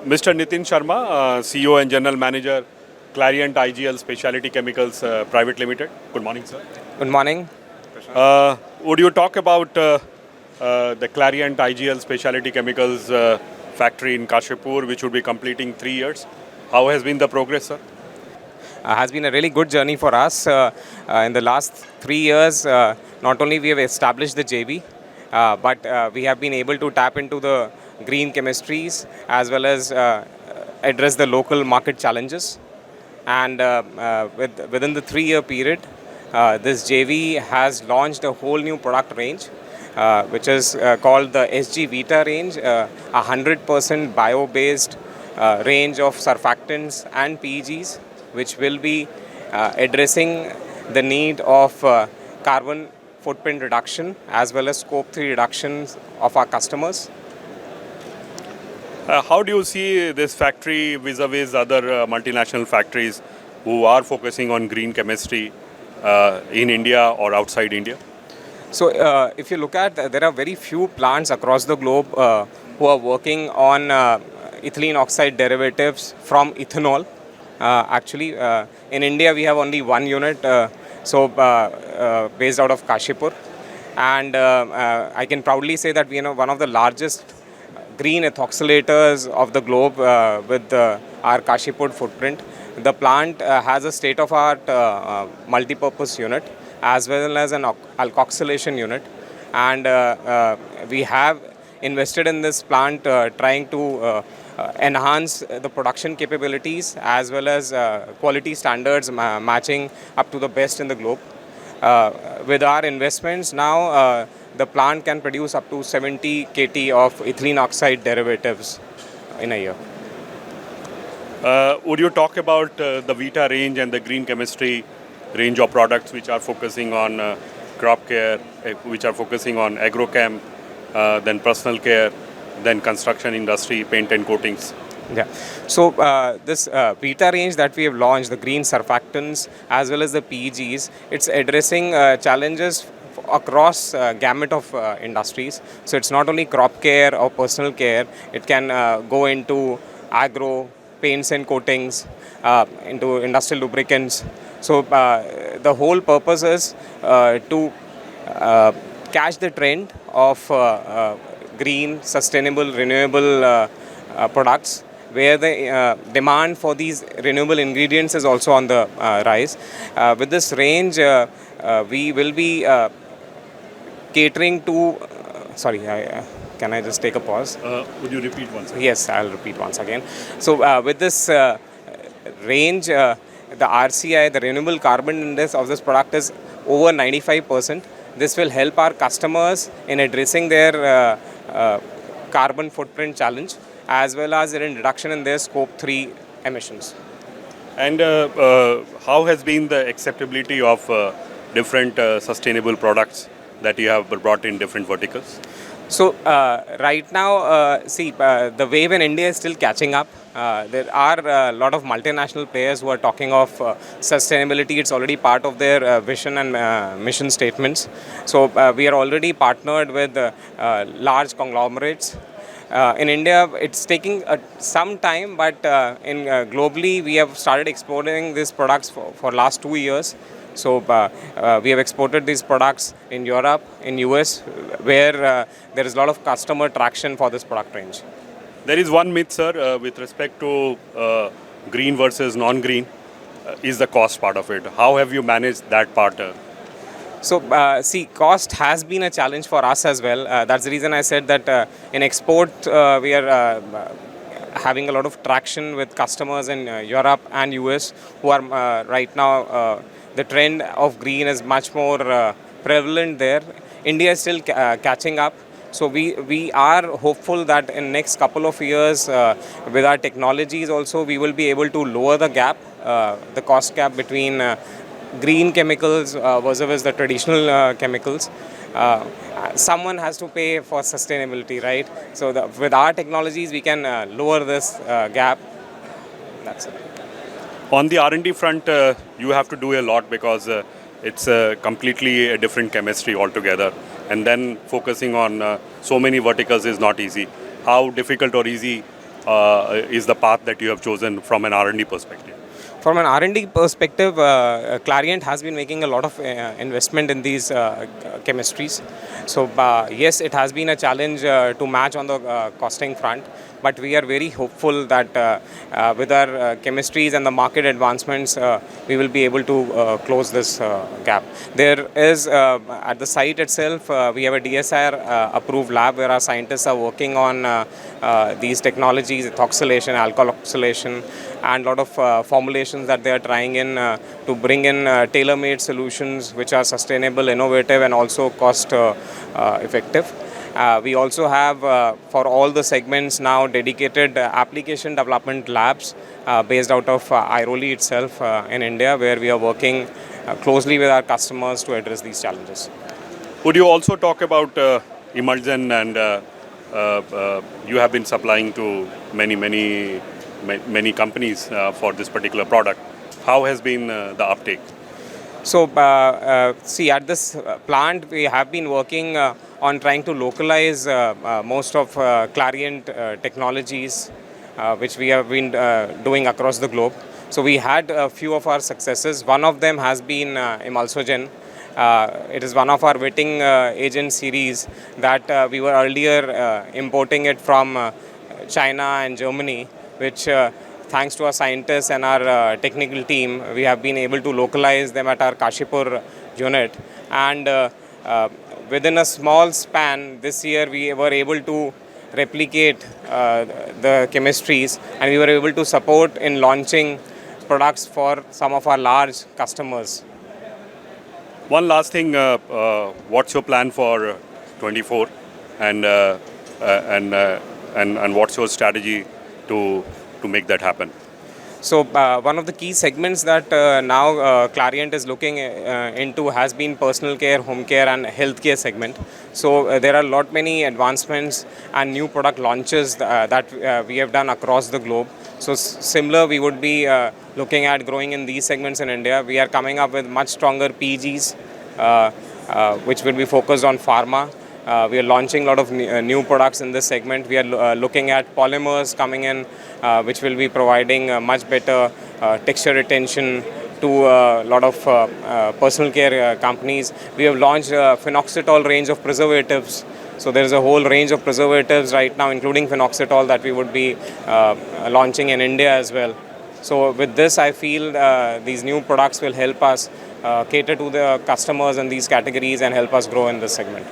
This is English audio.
Mr. Nitin Sharma, CEO and General Manager, Clariant IGL Specialty Chemicals Private Limited. Good morning, sir. Good morning. Would you talk about the Clariant IGL Specialty Chemicals factory in Kashipur, which would be completing 3 years? How has been the progress, sir? Has been a really good journey for us. In the last 3 years, not only we have established the JV, but we have been able to tap into the green chemistries as well as address the local market challenges. And within the 3-year period, this JV has launched a whole new product range, which is called the SG Vita range, a 100% bio-based range of surfactants and PEGs, which will be addressing the need of carbon footprint reduction as well as scope 3 reductions of our customers. How do you see this factory vis-a-vis other multinational factories who are focusing on green chemistry in India or outside India? So if you look at, there are very few plants across the globe who are working on ethylene oxide derivatives from ethanol. Actually, in India, we have only one unit, based out of Kashipur. And I can proudly say that we are one of the largest green ethoxylators of the globe with our Kashipur footprint. The plant has a state-of-art multi-purpose unit as well as an alkoxylation unit. And we have invested in this plant trying to enhance the production capabilities as well as quality standards matching up to the best in the globe. With our investments now, the plant can produce up to 70 KT of ethylene oxide derivatives in a year. Would you talk about the Vita range and the green chemistry range of products which are focusing on crop care, which are focusing on agrochem, then personal care, then construction industry, paint and coatings? Yeah. So this Vita range that we have launched, the green surfactants as well as the PEGs, it's addressing challenges across gamut of industries. So it's not only crop care or personal care, it can go into agro, paints and coatings, into industrial lubricants. So the whole purpose is to catch the trend of green, sustainable, renewable products, where the demand for these renewable ingredients is also on the rise. With this range, we will be catering to, can I just take a pause? Would you repeat once again? Yes, I'll repeat once again. So with this range, the RCI, the renewable carbon index of this product is over 95%. This will help our customers in addressing their carbon footprint challenge as well as their reduction in their scope 3 emissions. And how has been the acceptability of different sustainable products that you have brought in different verticals? So right now, the wave in India is still catching up. There are a lot of multinational players who are talking of sustainability. It's already part of their vision and mission statements. So we are already partnered with large conglomerates. In India, it's taking some time, but globally, we have started exporting these products for last 2 years. So we have exported these products in Europe, in US, where there is a lot of customer traction for this product range. There is one myth, sir, with respect to green versus non-green, is the cost part of it. How have you managed that part? So, cost has been a challenge for us as well. That's the reason I said that in export, we are having a lot of traction with customers in Europe and US who are right now, the trend of green is much more prevalent there. India is still catching up. So we are hopeful that in next couple of years, with our technologies also, we will be able to lower the gap, the cost gap between green chemicals versus the traditional chemicals. Someone has to pay for sustainability, right? So with our technologies, we can lower this gap. That's it. On the R&D front, you have to do a lot because it's completely a different chemistry altogether. And then focusing on so many verticals is not easy. How difficult or easy is the path that you have chosen from an R&D perspective? From an R&D perspective, Clariant has been making a lot of investment in these chemistries. So yes, it has been a challenge to match on the costing front, but we are very hopeful that with our chemistries and the market advancements, we will be able to close this gap. There is, at the site itself, we have a DSIR approved lab where our scientists are working on these technologies, ethoxylation, alcohol oxidation, and a lot of formulations that they are trying in to bring in tailor-made solutions which are sustainable, innovative, and also cost effective. We also have, for all the segments now, dedicated application development labs based out of Airoli itself in India, where we are working closely with our customers to address these challenges. Would you also talk about emulsion and you have been supplying to many companies for this particular product. How has been the uptake? So, see, at this plant, we have been working on trying to localize most of Clariant technologies, which we have been doing across the globe. So, we had a few of our successes. One of them has been Emulsogen. It is one of our wetting agent series that we were earlier importing it from China and Germany, which thanks to our scientists and our technical team, we have been able to localize them at our Kashipur unit. And within a small span, this year we were able to replicate the chemistries, and we were able to support in launching products for some of our large customers. One last thing, what's your plan for 24, and what's your strategy to make that happen? So one of the key segments that now Clariant is looking into has been personal care, home care, and healthcare segment. So there are many advancements and new product launches that we have done across the globe. So similar, we would be looking at growing in these segments in India. We are coming up with much stronger PGs, which will be focused on pharma. We are launching a lot of new products in this segment. We are looking at polymers coming in, which will be providing much better texture retention to a lot of personal care companies. We have launched a phenoxyetol range of preservatives. So there is a whole range of preservatives right now, including phenoxyetol, that we would be launching in India as well. So with this, I feel these new products will help us cater to the customers in these categories and help us grow in this segment.